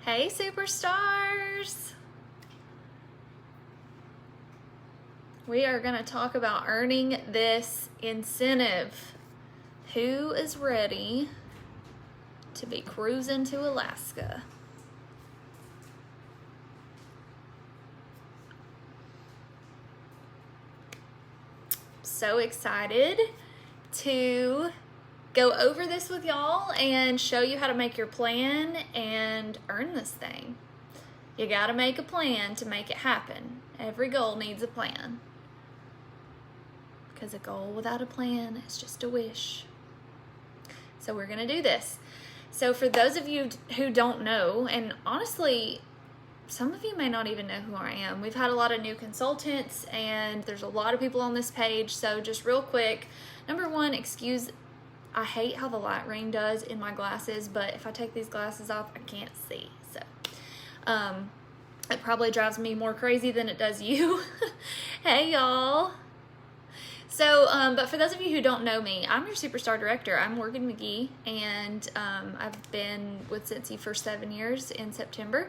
Hey superstars! We are going to talk about earning this incentive. Who is ready to be cruising to Alaska? So excited to go over this with y'all and show you how to make your plan and earn this thing. You gotta make a plan to make it happen. Every goal needs a plan, because a goal without a plan is just a wish. So we're gonna do this. So for those of you who don't know, and honestly, some of you may not even know who I am. We've had a lot of new consultants and there's a lot of people on this page. So just real quick, number one, I hate how the light ring does in my glasses, but if I take these glasses off, I can't see. So it probably drives me more crazy than it does you. Hey y'all. So, but for those of you who don't know me, I'm your superstar director. I'm Morgan McGee, and I've been with Scentsy for 7 years in September.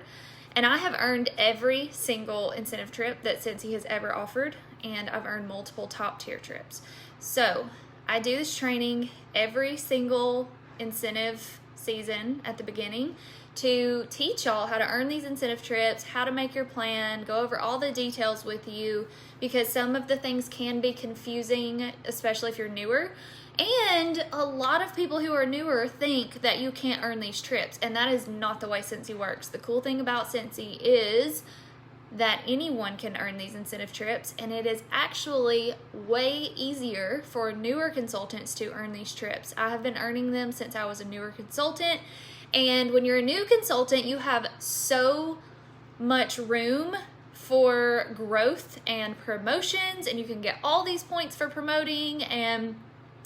And I have earned every single incentive trip that Scentsy has ever offered, and I've earned multiple top tier trips. So I do this training every single incentive season at the beginning to teach y'all how to earn these incentive trips, how to make your plan, go over all the details with you, because some of the things can be confusing, especially if you're newer. And a lot of people who are newer think that you can't earn these trips, and that is not the way Scentsy works. The cool thing about Scentsy is that anyone can earn these incentive trips, and it is actually way easier for newer consultants to earn these trips. I have been earning them since I was a newer consultant, and when you're a new consultant, you have so much room for growth and promotions, and you can get all these points for promoting, and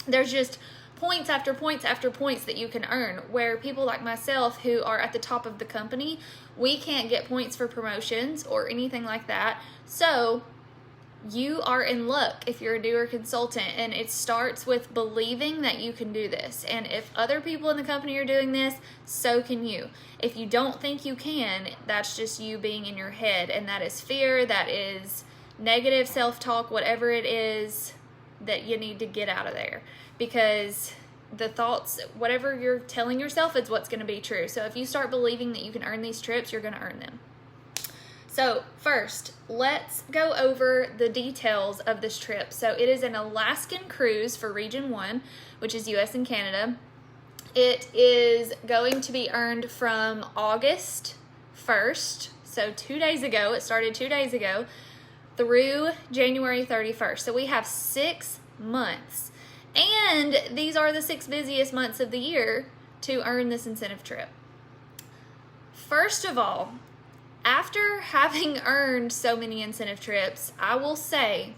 there's just points after points after points that you can earn, where people like myself who are at the top of the company, we can't get points for promotions or anything like that. So you are in luck if you're a newer consultant, and it starts with believing that you can do this. And if other people in the company are doing this, so can you. If you don't think you can, that's just you being in your head, and that is fear, that is negative self-talk, whatever it is that you need to get out of there, because the thoughts, whatever you're telling yourself, is what's going to be true. So if you start believing that you can earn these trips, you're going to earn them. So first, let's go over the details of this trip. So it is an Alaskan cruise for Region 1, which is US and Canada. It is going to be earned from August 1st, so 2 days ago, it started 2 days ago, through January 31st. So we have 6 months. And these are the 6 busiest months of the year to earn this incentive trip. First of all, after having earned so many incentive trips, I will say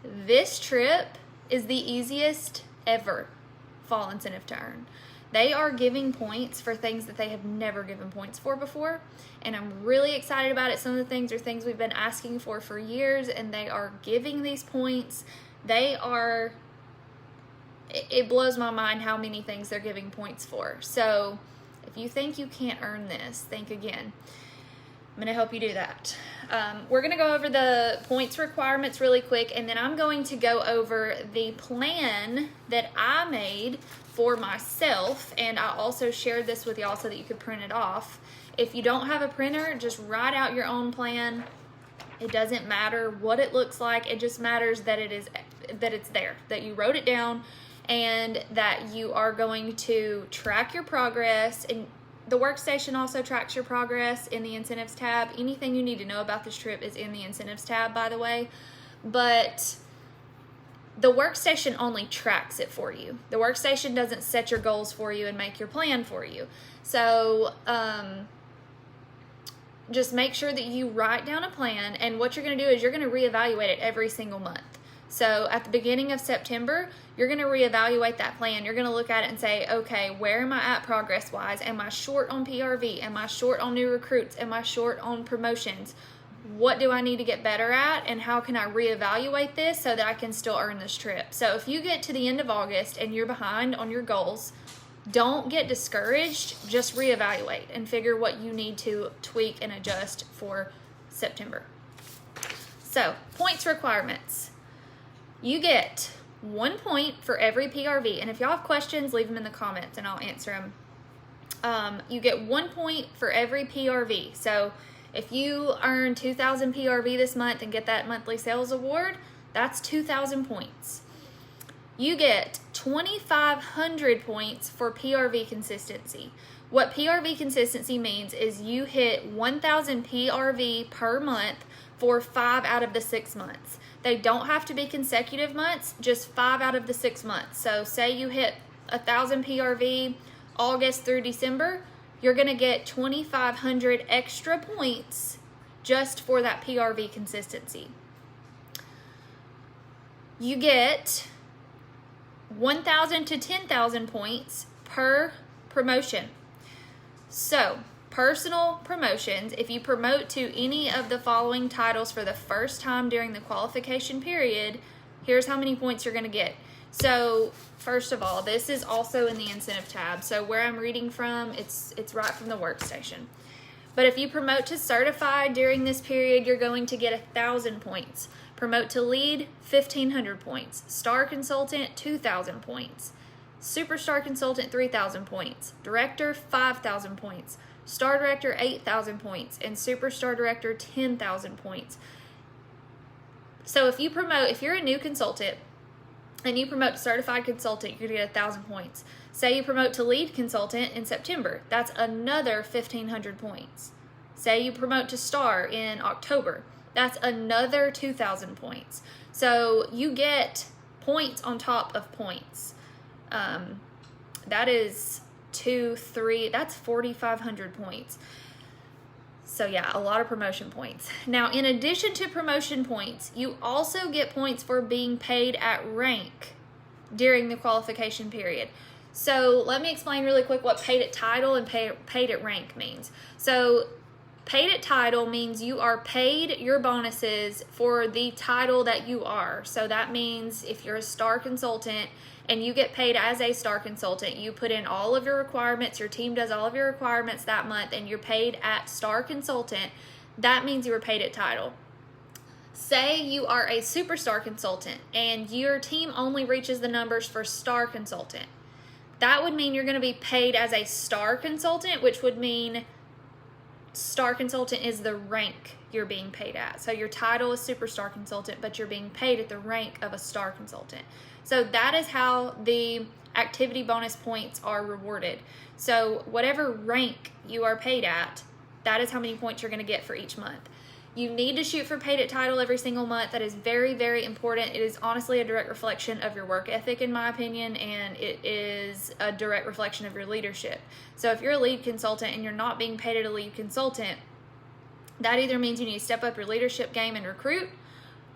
this trip is the easiest ever fall incentive to earn. They are giving points for things that they have never given points for before, and I'm really excited about it. Some of the things are things we've been asking for years, and they are giving these points. It blows my mind how many things they're giving points for. So if you think you can't earn this, think again. I'm going to help you do that. We're going to go over the points requirements really quick, and then I'm going to go over the plan that I made for myself, and I also shared this with y'all so that you could print it off. If you don't have a printer, just write out your own plan. It doesn't matter what it looks like. It just matters that it's there, that you wrote it down, and that you are going to track your progress. And the workstation also tracks your progress in the incentives tab. Anything you need to know about this trip is in the incentives tab, by the way. But the workstation only tracks it for you. The workstation doesn't set your goals for you and make your plan for you. So just make sure that you write down a plan, and what you're going to do is you're going to reevaluate it every single month. So at the beginning of September, you're going to reevaluate that plan. You're going to look at it and say, okay, where am I at progress-wise? Am I short on PRV? Am I short on new recruits? Am I short on promotions? What do I need to get better at, and how can I reevaluate this so that I can still earn this trip? So if you get to the end of August and you're behind on your goals, Don't get discouraged, just reevaluate and figure what you need to tweak and adjust for September. So, points requirements. You get 1 point for every PRV, and if y'all have questions, leave them in the comments and I'll answer them. You get 1 point for every PRV. So, if you earn 2,000 PRV this month and get that monthly sales award, that's 2,000 points. You get 2,500 points for PRV consistency. What PRV consistency means is you hit 1,000 PRV per month for 5 out of the 6 months. They don't have to be consecutive months, just 5 out of the 6 months. So say you hit 1,000 PRV August through December, you're going to get 2,500 extra points just for that PRV consistency. You get 1,000 to 10,000 points per promotion. So, personal promotions, if you promote to any of the following titles for the first time during the qualification period, here's how many points you're going to get. So, first of all, this is also in the incentive tab. So, where I'm reading from, it's right from the workstation. But if you promote to certified during this period, you're going to get 1,000 points. Promote to lead, 1,500 points. Star consultant, 2,000 points. Superstar consultant, 3,000 points. Director, 5,000 points. Star director, 8,000 points. And superstar director, 10,000 points. So if you're a new consultant and you promote to certified consultant, you're going to get 1,000 points. Say you promote to lead consultant in September, that's another 1,500 points. Say you promote to star in October, that's another 2,000 points. So you get points on top of points. That is 4,500 points. So yeah, a lot of promotion points. Now, in addition to promotion points, you also get points for being paid at rank during the qualification period. So let me explain really quick what paid at title and paid at rank means. So paid at title means you are paid your bonuses for the title that you are. So that means if you're a star consultant and you get paid as a star consultant, you put in all of your requirements, your team does all of your requirements that month, and you're paid at star consultant, that means you were paid at title. Say you are a superstar consultant and your team only reaches the numbers for star consultant. That would mean you're going to be paid as a star consultant, which would mean star consultant is the rank you're being paid at. So your title is superstar consultant, but you're being paid at the rank of a star consultant. So that is how the activity bonus points are rewarded. So whatever rank you are paid at, that is how many points you're going to get for each month. You need to shoot for paid at title every single month. That is very, very important. It is honestly a direct reflection of your work ethic, in my opinion, and it is a direct reflection of your leadership. So if you're a lead consultant and you're not being paid at a lead consultant, that either means you need to step up your leadership game and recruit,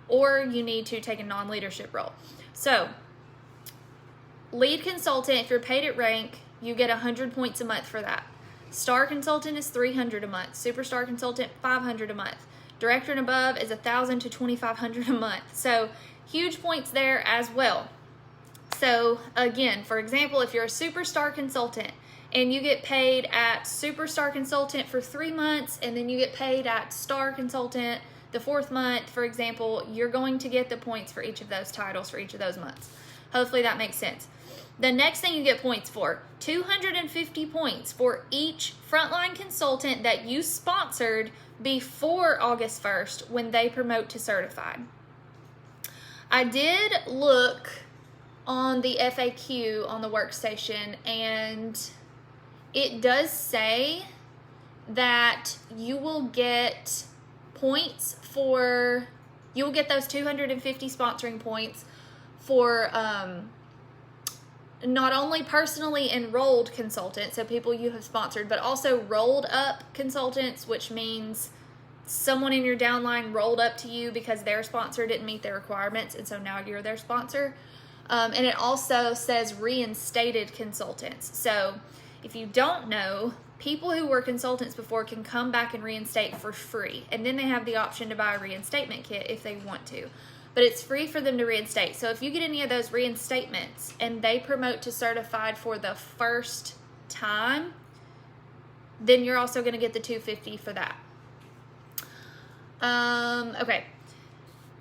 or you need to take a non-leadership role. So lead consultant, if you're paid at rank, you get 100 points a month for that. Star consultant is 300 a month. Superstar consultant, 500 a month. Director and above is 1,000 to 2,500 a month. So huge points there as well. So again, for example, if you're a superstar consultant and you get paid at superstar consultant for 3 months, and then you get paid at star consultant the 4th month, for example, you're going to get the points for each of those titles for each of those months. Hopefully that makes sense. The next thing you get points for, 250 points for each frontline consultant that you sponsored before August 1st when they promote to certified. I did look on the FAQ on the workstation, and it does say that you will get points for, you will get those 250 sponsoring points for not only personally enrolled consultants, so people you have sponsored, but also rolled up consultants, which means someone in your downline rolled up to you because their sponsor didn't meet their requirements, and so now you're their sponsor. And it also says reinstated consultants. So if you don't know, people who were consultants before can come back and reinstate for free, and then they have the option to buy a reinstatement kit if they want to. but it's free for them to reinstate. So if you get any of those reinstatements and they promote to certified for the first time, then you're also going to get the $250 for that. Okay.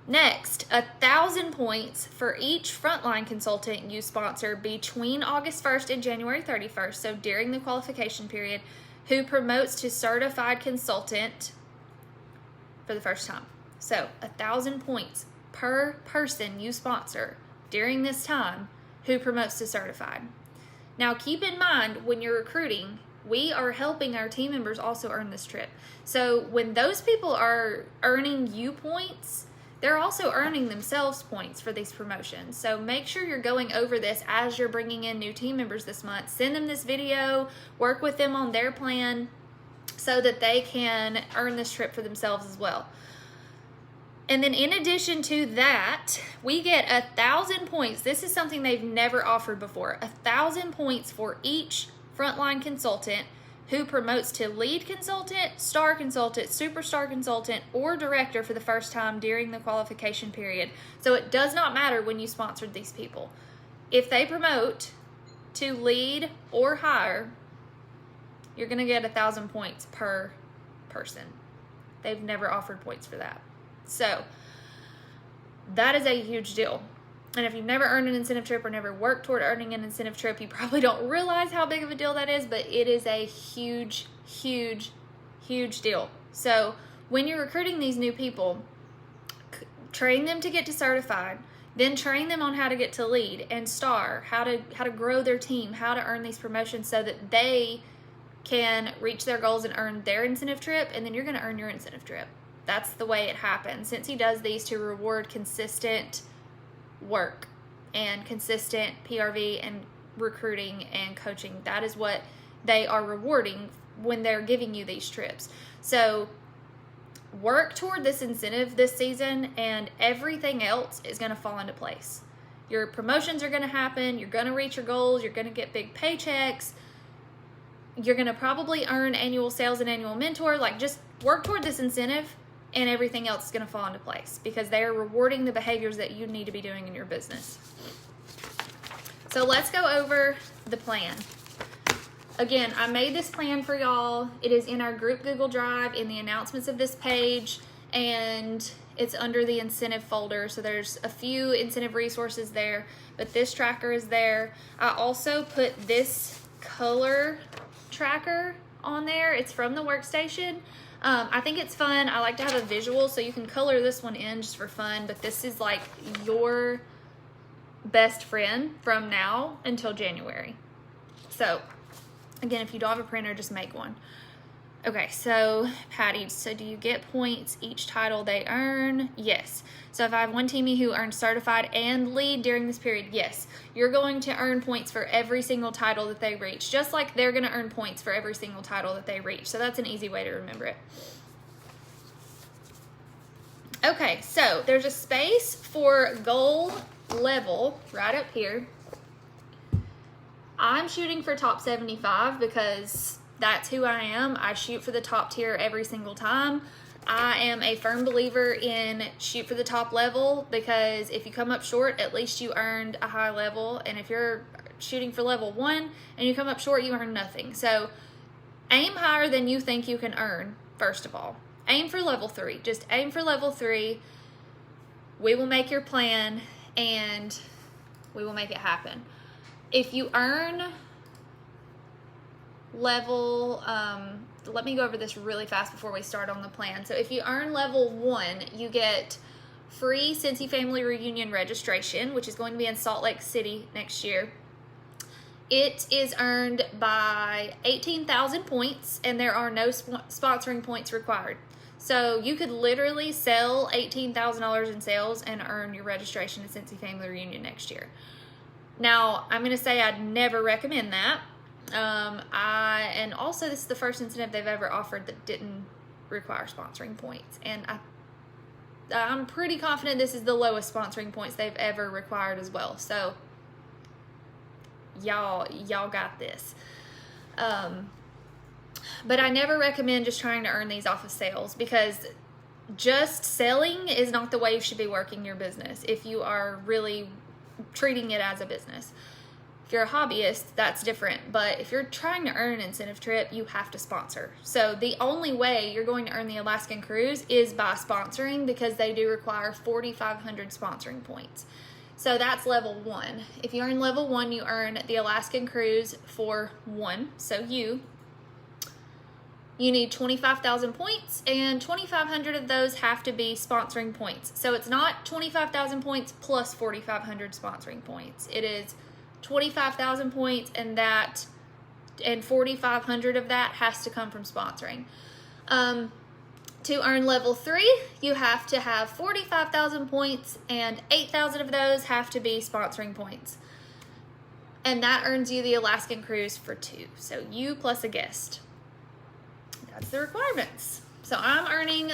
Next, 1,000 points for each frontline consultant you sponsor between August 1st and January 31st, so during the qualification period, who promotes to certified consultant for the first time. So 1,000 points per person you sponsor during this time who promotes to certified. Now keep in mind, when you're recruiting, we are helping our team members also earn this trip. So when those people are earning you points, they're also earning themselves points for these promotions. So make sure you're going over this as you're bringing in new team members this month. Send them this video, work with them on their plan so that they can earn this trip for themselves as well. And then in addition to that, we get 1,000 points. This is something they've never offered before. 1,000 points for each frontline consultant who promotes to lead consultant, star consultant, superstar consultant, or director for the first time during the qualification period. So it does not matter when you sponsored these people. If they promote to lead or higher, you're going to get 1,000 points per person. They've never offered points for that. So that is a huge deal. And if you've never earned an incentive trip or never worked toward earning an incentive trip, you probably don't realize how big of a deal that is, but it is a huge, huge, huge deal. So when you're recruiting these new people, train them to get to certified, then train them on how to get to lead and star, how to grow their team, how to earn these promotions so that they can reach their goals and earn their incentive trip, and then you're going to earn your incentive trip. That's the way it happens. Scentsy does these to reward consistent work and consistent PRV and recruiting and coaching. That is what they are rewarding when they're giving you these trips. So work toward this incentive this season and everything else is going to fall into place. Your promotions are going to happen. You're going to reach your goals. You're going to get big paychecks. You're going to probably earn annual sales and annual mentor. Like, just work toward this incentive and everything else is going to fall into place because they are rewarding the behaviors that you need to be doing in your business. So let's go over the plan. Again, I made this plan for y'all. It is in our group Google Drive in the announcements of this page, and it's under the incentive folder. So there's a few incentive resources there, but this tracker is there. I also put this color tracker on there. It's from the workstation. I think it's fun. I like to have a visual, so you can color this one in just for fun, but this is like your best friend from now until January. So again, if you don't have a printer, just make one. Okay, so Patty, so do you get points each title they earn? Yes. So if I have one teamie who earns certified and lead during this period, yes. You're going to earn points for every single title that they reach, just like they're going to earn points for every single title that they reach. So that's an easy way to remember it. Okay, so there's a space for goal level right up here. I'm shooting for top 75 because that's who I am. I shoot for the top tier every single time. I am a firm believer in shoot for the top level because if you come up short, at least you earned a high level. And if you're shooting for level 1 and you come up short, you earn nothing. So aim higher than you think you can earn, first of all. Aim for level 3. Just aim for level 3. We will make your plan and we will make it happen. If you earn level, let me go over this really fast before we start on the plan. So if you earn level 1, you get free Scentsy Family Reunion registration, which is going to be in Salt Lake City next year. It is earned by 18,000 points, and there are no sponsoring points required. So you could literally sell $18,000 in sales and earn your registration at Scentsy Family Reunion next year. Now, I'm going to say I'd never recommend that. And also this is the first incentive they've ever offered that didn't require sponsoring points. And I'm pretty confident this is the lowest sponsoring points they've ever required as well. So y'all got this. But I never recommend just trying to earn these off of sales because just selling is not the way you should be working your business if you are really treating it as a business. If you're a hobbyist, that's different. But if you're trying to earn an incentive trip, you have to sponsor. So the only way you're going to earn the Alaskan cruise is by sponsoring, because they do require 4,500 sponsoring points. So that's level 1. If you earn level 1, you earn the Alaskan cruise for 1. So you need 25,000 points, and 2,500 of those have to be sponsoring points. So it's not 25,000 points plus 4,500 sponsoring points. It is 25,000 points, and 4,500 of that has to come from sponsoring. To earn level 3, you have to have 45,000 points, and 8,000 of those have to be sponsoring points. And that earns you the Alaskan cruise for 2. So you plus a guest. That's the requirements. So I'm earning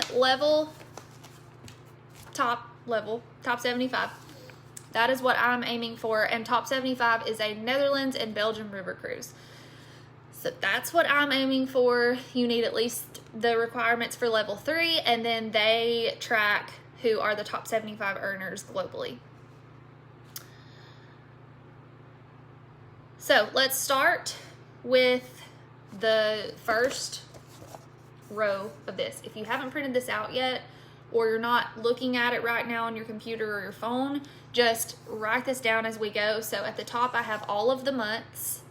top 75. That is what I'm aiming for, and top 75 is a Netherlands and Belgium river cruise. So that's what I'm aiming for. You need at least the requirements for level 3, and then they track who are the top 75 earners globally. So let's start with the first row of this. If you haven't printed this out yet, or you're not looking at it right now on your computer or your phone, just write this down as we go. So at the top I have all of the months,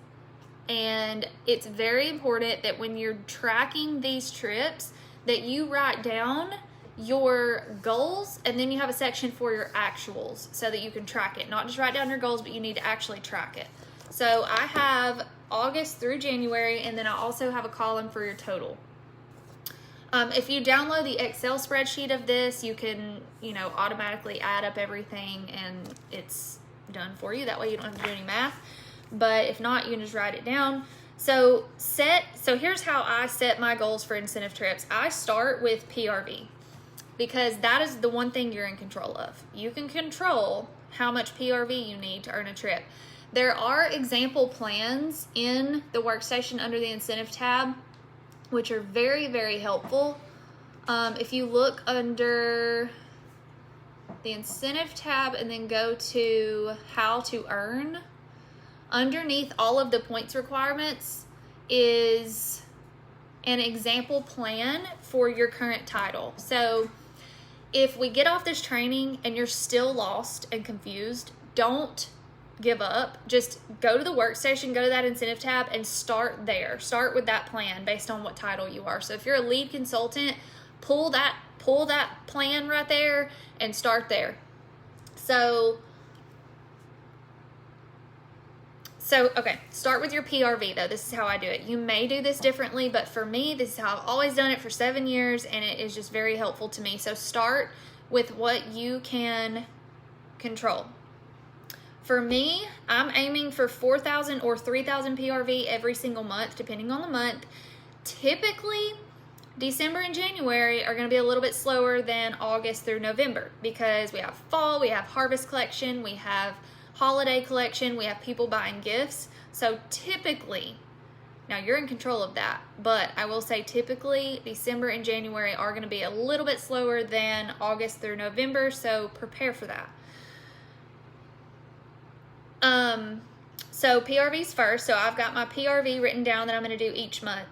and it's very important that when you're tracking these trips that you write down your goals, and then you have a section for your actuals so that you can track it. Not just write down your goals, but you need to actually track it. So I have August through January, and then I also have a column for your total. If you download the Excel spreadsheet of this, you can, automatically add up everything and it's done for you. That way you don't have to do any math. But if not, you can just write it down. So here's how I set my goals for incentive trips. I start with PRV, because that is the one thing you're in control of. You can control how much PRV you need to earn a trip. There are example plans in the workstation under the incentive tab, which are very, very helpful. If you look under the incentive tab and then go to how to earn, underneath all of the points requirements is an example plan for your current title. So if we get off this training and you're still lost and confused, don't give up. Just go to the workstation, go to that incentive tab, and start there. Start with that plan based on what title you are. So if you're a lead consultant, pull that plan right there and start there. So okay, start with your PRV though. This is how I do it. You may do this differently, but for me, this is how I've always done it for 7 years, and it is just very helpful to me. So start with what you can control. For me, I'm aiming for 4,000 or 3,000 PRV every single month, depending on the month. Typically, December and January are going to be a little bit slower than August through November, because we have fall, we have harvest collection, we have holiday collection, we have people buying gifts. So typically, now you're in control of that, but I will say typically December and January are going to be a little bit slower than August through November, so prepare for that. So PRV's first. So I've got my PRV written down that I'm going to do each month.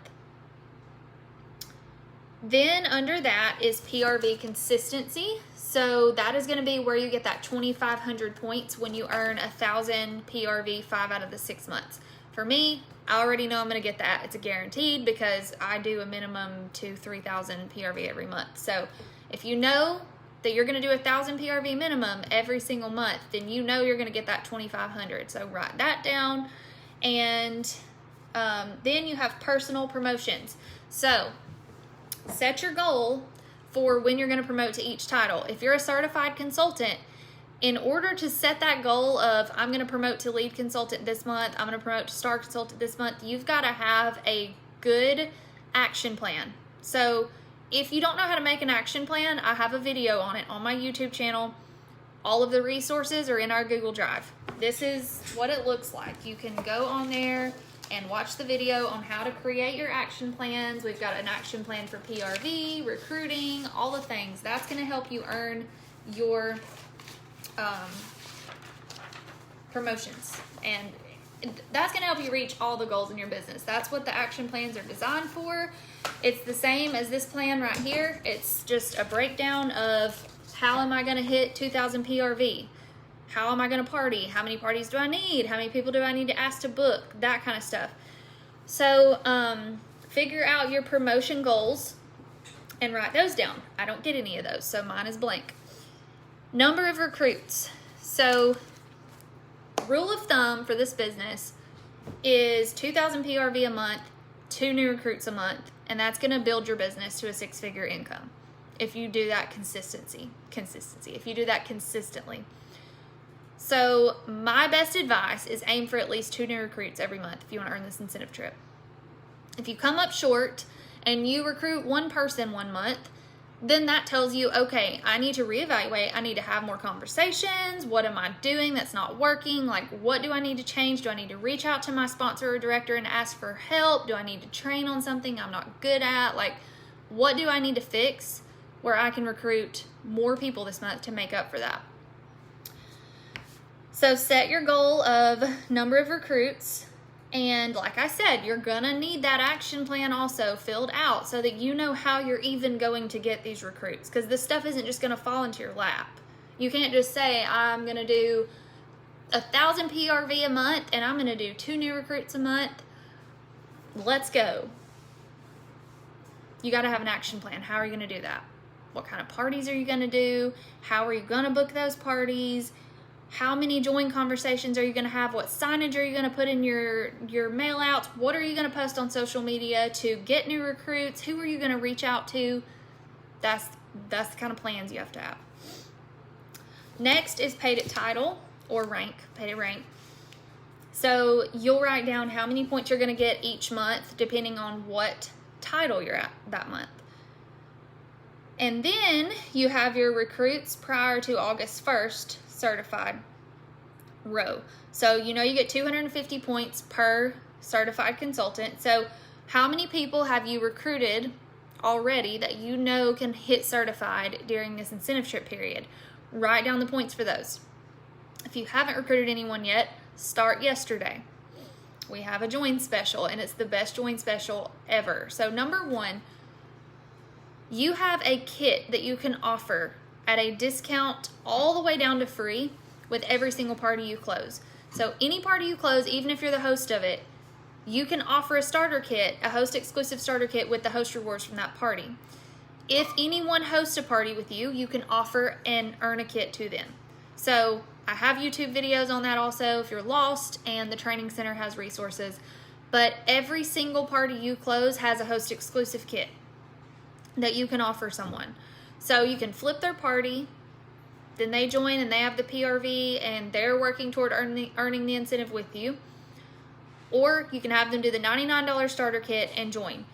Then under that is PRV consistency. So that is going to be where you get that 2,500 points when you earn 1,000 PRV 5 out of the 6 months. For me, I already know I'm going to get that. It's a guaranteed, because I do a minimum to 3,000 PRV every month. So if you know that you're going to do 1,000 PRV minimum every single month, then you know you're going to get that 2,500. So write that down. And then you have personal promotions. So set your goal for when you're going to promote to each title. If you're a certified consultant, in order to set that goal of I'm going to promote to lead consultant this month, I'm going to promote to star consultant this month, you've got to have a good action plan. So if you don't know how to make an action plan, I have a video on it on my YouTube channel. All of the resources are in our Google Drive. This is what it looks like. You can go on there and watch the video on how to create your action plans. We've got an action plan for PRV, recruiting, all the things. That's going to help you earn your promotions, and that's going to help you reach all the goals in your business. That's what the action plans are designed for. It's the same as this plan right here. It's just a breakdown of how am I going to hit 2,000 PRV? How am I going to party? How many parties do I need? How many people do I need to ask to book? That kind of stuff. So figure out your promotion goals and write those down. I don't get any of those, so mine is blank. Number of recruits. So rule of thumb for this business is 2,000 PRV a month, 2 new recruits a month, and that's going to build your business to a 6-figure income if you do that consistency, if you do that consistently. So my best advice is aim for at least 2 new recruits every month if you want to earn this incentive trip. If you come up short and you recruit 1 person 1 month, then that tells you, okay, I need to reevaluate. I need to have more conversations. What am I doing that's not working? Like, what do I need to change? Do I need to reach out to my sponsor or director and ask for help? Do I need to train on something I'm not good at? Like, what do I need to fix where I can recruit more people this month to make up for that? So set your goal of number of recruits. And like I said, you're going to need that action plan also filled out so that you know how you're even going to get these recruits. Because this stuff isn't just going to fall into your lap. You can't just say, I'm going to do 1,000 PRV a month and I'm going to do 2 new recruits a month. Let's go. You got to have an action plan. How are you going to do that? What kind of parties are you going to do? How are you going to book those parties? How many join conversations are you going to have? What signage are you going to put in your mail outs? What are you going to post on social media to get new recruits? Who are you going to reach out to? That's the kind of plans you have to have. Next is paid at title or rank, paid at rank. So you'll write down how many points you're going to get each month depending on what title you're at that month. And then you have your recruits prior to August 1st certified row. So you know you get 250 points per certified consultant. So how many people have you recruited already that you know can hit certified during this incentive trip period? Write down the points for those. If you haven't recruited anyone yet, start yesterday. We have a join special and it's the best join special ever. So number 1, you have a kit that you can offer at a discount all the way down to free with every single party you close. So any party you close, even if you're the host of it, you can offer a starter kit, a host exclusive starter kit with the host rewards from that party. If anyone hosts a party with you, you can offer and earn a kit to them. So I have YouTube videos on that also if you're lost, and the training center has resources. But every single party you close has a host exclusive kit that you can offer someone. So you can flip their party, then they join and they have the PRV and they're working toward earning the incentive with you. Or you can have them do the $99 starter kit and join.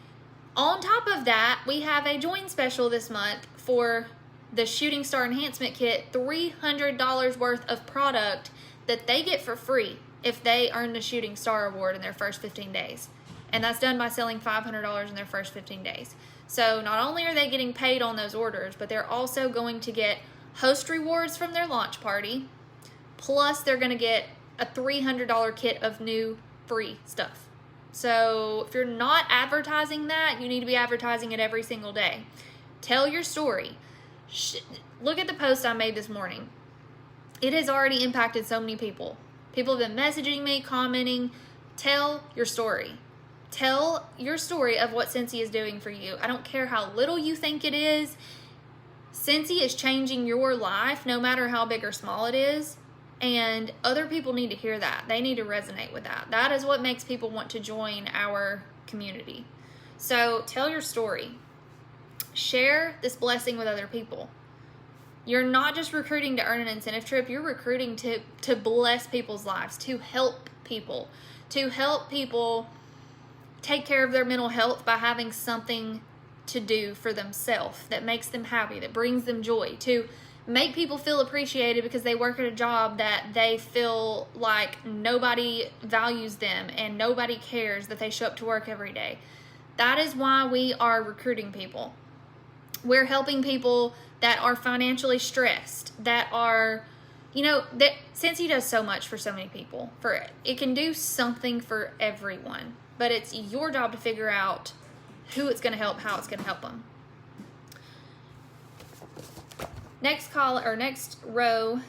On top of that, we have a join special this month for the Shooting Star Enhancement Kit, $300 worth of product that they get for free if they earn the Shooting Star Award in their first 15 days. And that's done by selling $500 in their first 15 days. So not only are they getting paid on those orders, but they're also going to get host rewards from their launch party, plus they're going to get a $300 kit of new free stuff. So if you're not advertising that, you need to be advertising it every single day. Tell your story. Look at the post I made this morning. It has already impacted so many people. People have been messaging me, commenting. Tell your story. Tell your story of what Scentsy is doing for you. I don't care how little you think it is. Scentsy is changing your life, no matter how big or small it is. And other people need to hear that. They need to resonate with that. That is what makes people want to join our community. So tell your story. Share this blessing with other people. You're not just recruiting to earn an incentive trip. You're recruiting to bless people's lives, to help people take care of their mental health by having something to do for themselves that makes them happy, that brings them joy, to make people feel appreciated because they work at a job that they feel like nobody values them and nobody cares that they show up to work every day. That is why we are recruiting people. We're helping people that are financially stressed, that are, that Scentsy does so much for so many people. It can do something for everyone, but it's your job to figure out who it's going to help, how it's going to help them. Next row,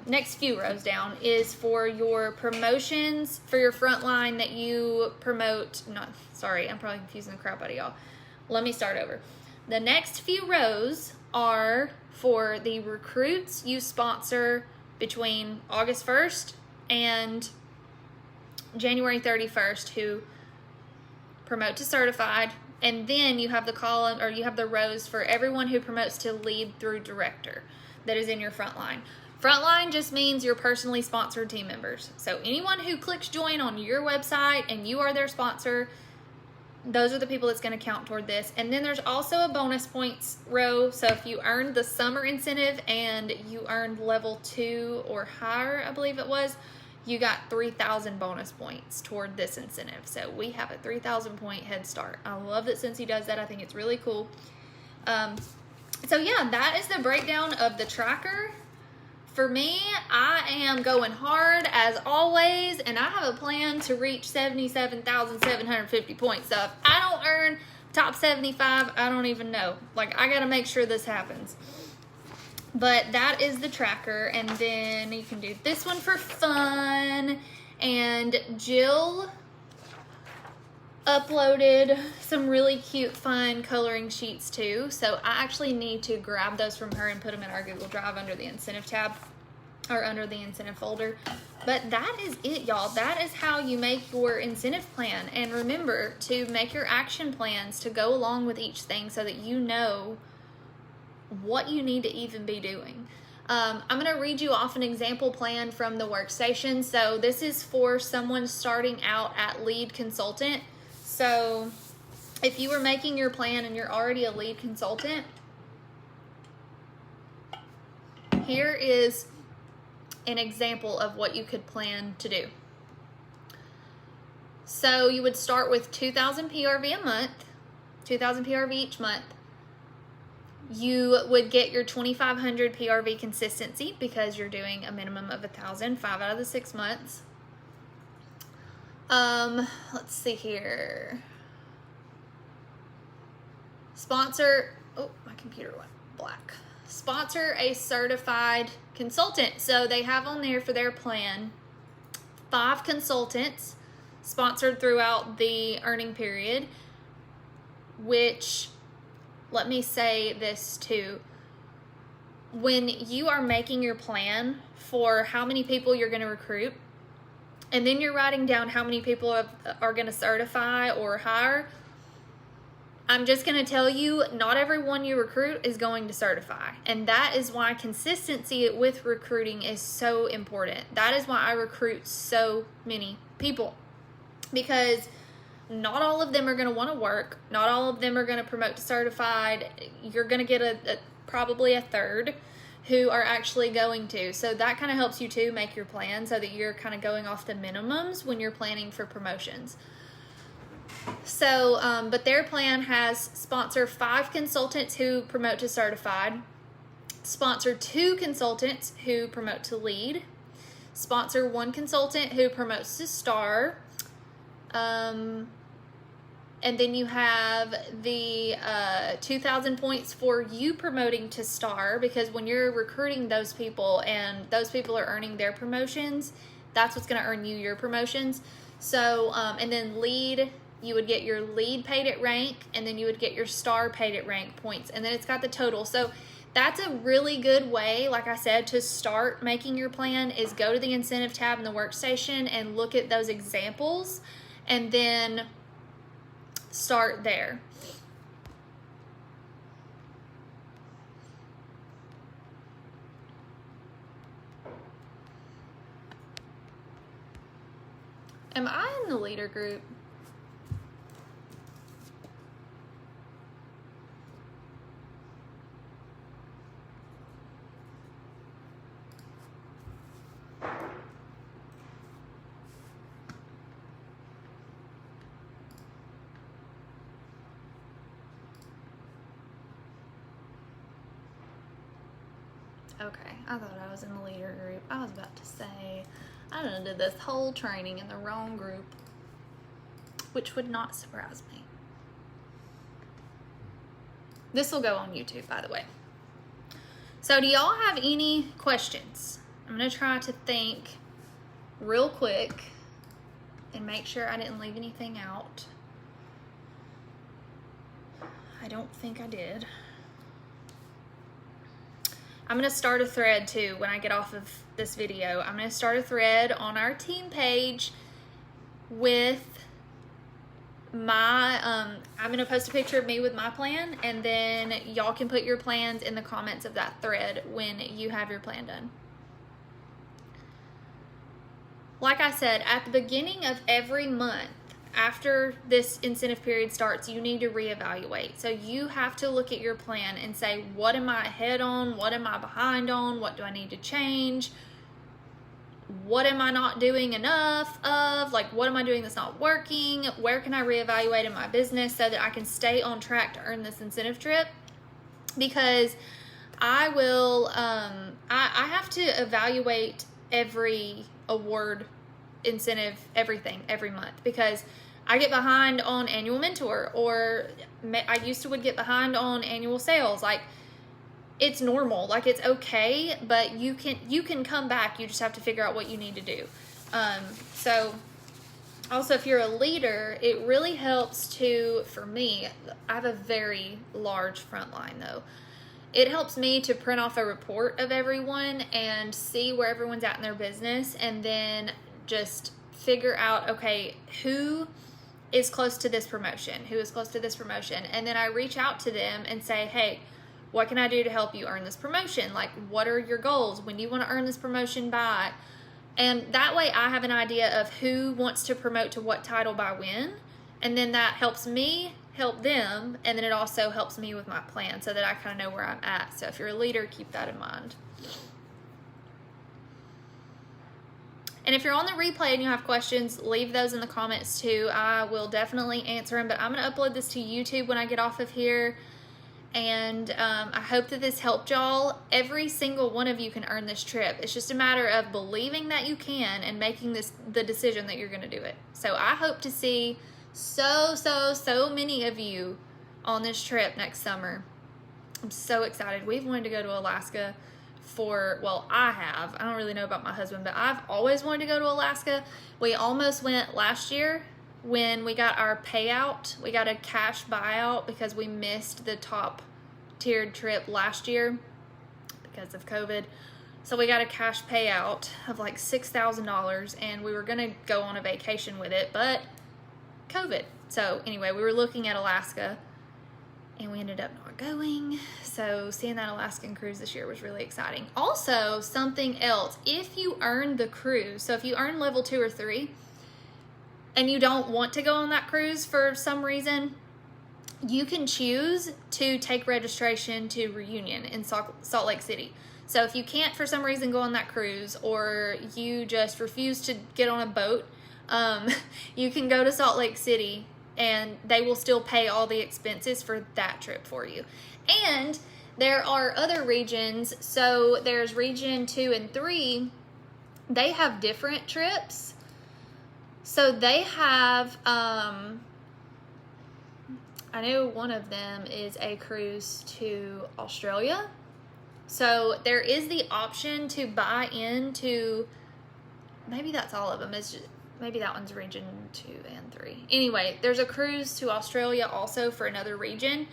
next few rows down is for your promotions for your front line that you promote. I'm probably confusing the crap out of y'all. Let me start over. The next few rows are for the recruits you sponsor between August 1st and January 31st who promote to certified. And then you have the column, or you have the rows for everyone who promotes to lead through director that is in your front line. Frontline just means your personally sponsored team members. So anyone who clicks join on your website and you are their sponsor, those are the people that's going to count toward this. And then there's also a bonus points row. So if you earned the summer incentive and you earned level 2 or higher, I believe it was, you got 3,000 bonus points toward this incentive. So we have a 3,000 point head start. I love that Scentsy does that. I think it's really cool. So yeah, that is the breakdown of the tracker. For me, I am going hard as always, and I have a plan to reach 77,750 points. So if I don't earn top 75, I don't even know. Like, I got to make sure this happens. But that is the tracker, and then you can do this one for fun. And Jill uploaded some really cute, fun coloring sheets too. So I actually need to grab those from her and put them in our Google Drive under the incentive tab, or under the incentive folder. But that is it, y'all. That is how you make your incentive plan. And remember to make your action plans to go along with each thing so that you know what you need to even be doing. I'm going to read you off an example plan from the workstation. So this is for someone starting out at lead consultant. So if you were making your plan and you're already a lead consultant, here is an example of what you could plan to do. So you would start with 2,000 PRV a month, 2,000 PRV each month. You would get your 2,500 PRV consistency because you're doing a minimum of 1,000, 5 out of the 6 months. Let's see here. Sponsor, oh, my computer went black. Sponsor a certified consultant. So they have on there for their plan 5 consultants sponsored throughout the earning period, which, let me say this too. When you are making your plan for how many people you're going to recruit, and then you're writing down how many people are going to certify or hire, I'm just going to tell you, not everyone you recruit is going to certify. And that is why consistency with recruiting is so important. That is why I recruit so many people. Because not all of them are going to want to work. Not all of them are going to promote to certified. You're going to get probably a third who are actually going to. So that kind of helps you too make your plan so that you're kind of going off the minimums when you're planning for promotions. So, but their plan has sponsor 5 consultants who promote to certified, sponsor 2 consultants who promote to lead, sponsor 1 consultant who promotes to star, and then you have the 2,000 points for you promoting to star, because when you're recruiting those people and those people are earning their promotions, that's what's going to earn you your promotions. So, and then lead, you would get your lead paid at rank, and then you would get your star paid at rank points, and then it's got the total. So that's a really good way, like I said, to start making your plan is go to the incentive tab in the workstation and look at those examples, and then start there. Am I in the leader group? Okay, I thought I was in the leader group. I was about to say, I done did this whole training in the wrong group, which would not surprise me. This will go on YouTube, by the way. So do y'all have any questions? I'm going to try to think real quick and make sure I didn't leave anything out. I don't think I did. I'm going to start a thread too when I get off of this video. I'm going to start a thread on our team page with my, I'm going to post a picture of me with my plan, and then y'all can put your plans in the comments of that thread when you have your plan done. Like I said, at the beginning of every month, after this incentive period starts, you need to reevaluate. So you have to look at your plan and say, what am I ahead on? What am I behind on? What do I need to change? What am I not doing enough of? Like, what am I doing that's not working? Where can I reevaluate in my business so that I can stay on track to earn this incentive trip? Because I will, I have to evaluate every award, incentive, everything every month, because I get behind on annual mentor, or I used to would get behind on annual sales. Like, it's normal, like it's okay, but you can come back. You just have to figure out what you need to do. So also, if you're a leader, it really helps to, for me, I have a very large front line though. It helps me to print off a report of everyone and see where everyone's at in their business, and then just figure out, okay, who is close to this promotion, who is close to this promotion. And then I reach out to them and say, hey, what can I do to help you earn this promotion? Like, what are your goals? When do you want to earn this promotion by? And that way I have an idea of who wants to promote to what title by when. And then that helps me help them. And then it also helps me with my plan so that I kind of know where I'm at. So if you're a leader, keep that in mind. And if you're on the replay and you have questions, leave those in the comments too. I will definitely answer them, but I'm going to upload this to YouTube when I get off of here. And I hope that this helped y'all. Every single one of you can earn this trip. It's just a matter of believing that you can and making this the decision that you're going to do it. So I hope to see so many of you on this trip next summer. I'm so excited. We've wanted to go to Alaska for, well, I have. I don't really know about my husband, but I've always wanted to go to Alaska. We almost went last year when we got our payout. We got a cash buyout because we missed the top tiered trip last year because of COVID. So we got a cash payout of like $6,000, and we were going to go on a vacation with it, but COVID. So anyway, we were looking at Alaska, and we ended up not going. So seeing that Alaskan cruise this year was really exciting. Also, something else, if you earn the cruise, so if you earn level 2 or 3, and you don't want to go on that cruise for some reason, you can choose to take registration to Reunion in Salt Lake City. So if you can't for some reason go on that cruise, or you just refuse to get on a boat, you can go to Salt Lake City and they will still pay all the expenses for that trip for you. And there are other regions. So there's region 2 and 3. They have different trips. So they have, I know one of them is a cruise to Australia. So there is the option to buy into, maybe that's all of them. It's just, maybe that one's region 2 and 3. Anyway, there's a cruise to Australia also for another region.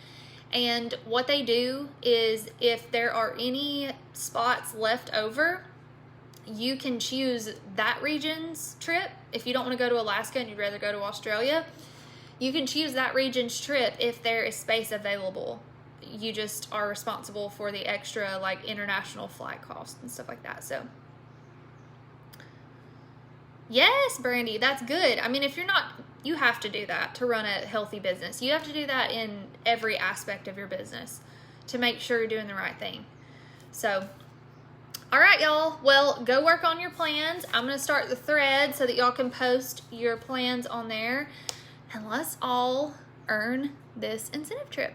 And what they do is, if there are any spots left over, you can choose that region's trip. If you don't want to go to Alaska and you'd rather go to Australia, you can choose that region's trip if there is space available. You just are responsible for the extra, like, international flight costs and stuff like that. So yes, Brandy, that's good. I mean, if you're not, you have to do that to run a healthy business. You have to do that in every aspect of your business to make sure you're doing the right thing. So, all right, y'all. Well, go work on your plans. I'm going to start the thread so that y'all can post your plans on there. And let's all earn this incentive trip.